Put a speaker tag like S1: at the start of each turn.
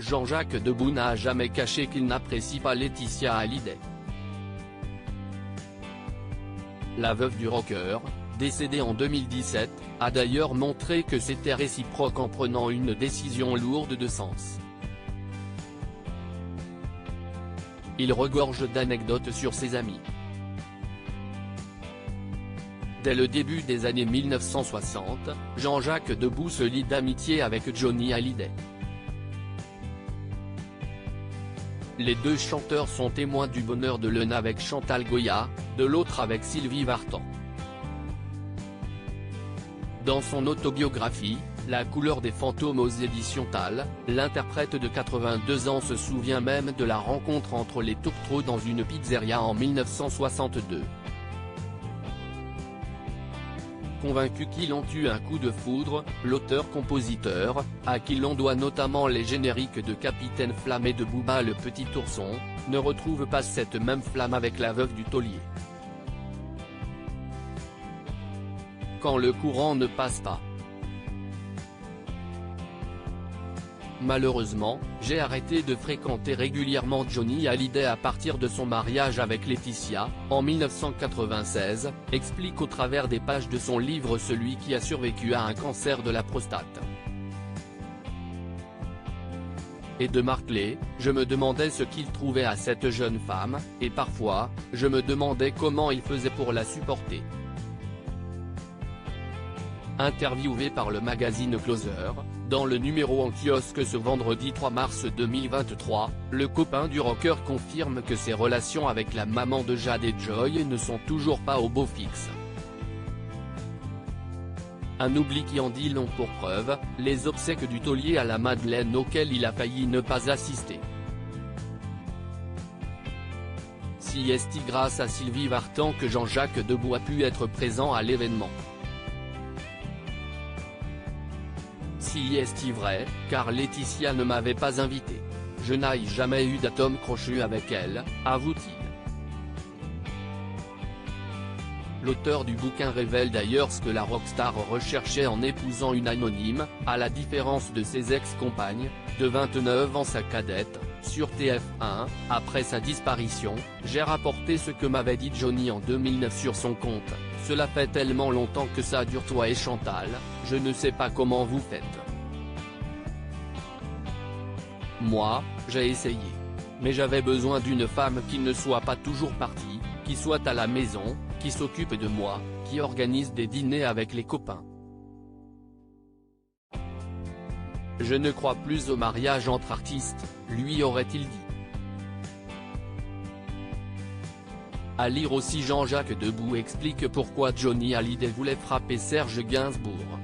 S1: Jean-Jacques Debout n'a jamais caché qu'il n'apprécie pas Laetitia Hallyday. La veuve du rocker, décédée en 2017, a d'ailleurs montré que c'était réciproque en prenant une décision lourde de sens. Il regorge d'anecdotes sur ses amis. Dès le début des années 1960, Jean-Jacques Debout se lie d'amitié avec Johnny Hallyday. Les deux chanteurs sont témoins du bonheur de l'un avec Chantal Goya, de l'autre avec Sylvie Vartan. Dans son autobiographie, La couleur des fantômes aux éditions Tal, l'interprète de 82 ans se souvient même de la rencontre entre les tourtereaux dans une pizzeria en 1962. Convaincu qu'ils ont eu un coup de foudre, l'auteur-compositeur, à qui l'on doit notamment les génériques de Capitaine Flamme et de Booba le Petit Ourson, ne retrouve pas cette même flamme avec la veuve du taulier. Quand le courant ne passe pas. Malheureusement, j'ai arrêté de fréquenter régulièrement Johnny Hallyday à partir de son mariage avec Laetitia, en 1996, explique au travers des pages de son livre celui qui a survécu à un cancer de la prostate. Et de Marclay, je me demandais ce qu'il trouvait à cette jeune femme, et parfois, je me demandais comment il faisait pour la supporter. Interviewé par le magazine Closer, dans le numéro en kiosque ce vendredi 3 mars 2023, le copain du rocker confirme que ses relations avec la maman de Jade et Joy ne sont toujours pas au beau fixe. Un oubli qui en dit long pour preuve, les obsèques du taulier à la Madeleine auxquelles il a failli ne pas assister. Si est grâce à Sylvie Vartan que Jean-Jacques Debout a pu être présent à l'événement. Si est vrai, car Laetitia ne m'avait pas invité. Je n'ai jamais eu d'atome crochu avec elle, avoue-t-il. L'auteur du bouquin révèle d'ailleurs ce que la rockstar recherchait en épousant une anonyme, à la différence de ses ex-compagnes, de 29 ans sa cadette, sur TF1, après sa disparition, j'ai rapporté ce que m'avait dit Johnny en 2009 sur son compte. Cela fait tellement longtemps que ça dure toi et Chantal, je ne sais pas comment vous faites. Moi, j'ai essayé. Mais j'avais besoin d'une femme qui ne soit pas toujours partie, qui soit à la maison, qui s'occupe de moi, qui organise des dîners avec les copains. Je ne crois plus au mariage entre artistes, lui aurait-il dit. À lire aussi Jean-Jacques Debout explique pourquoi Johnny Hallyday voulait frapper Serge Gainsbourg.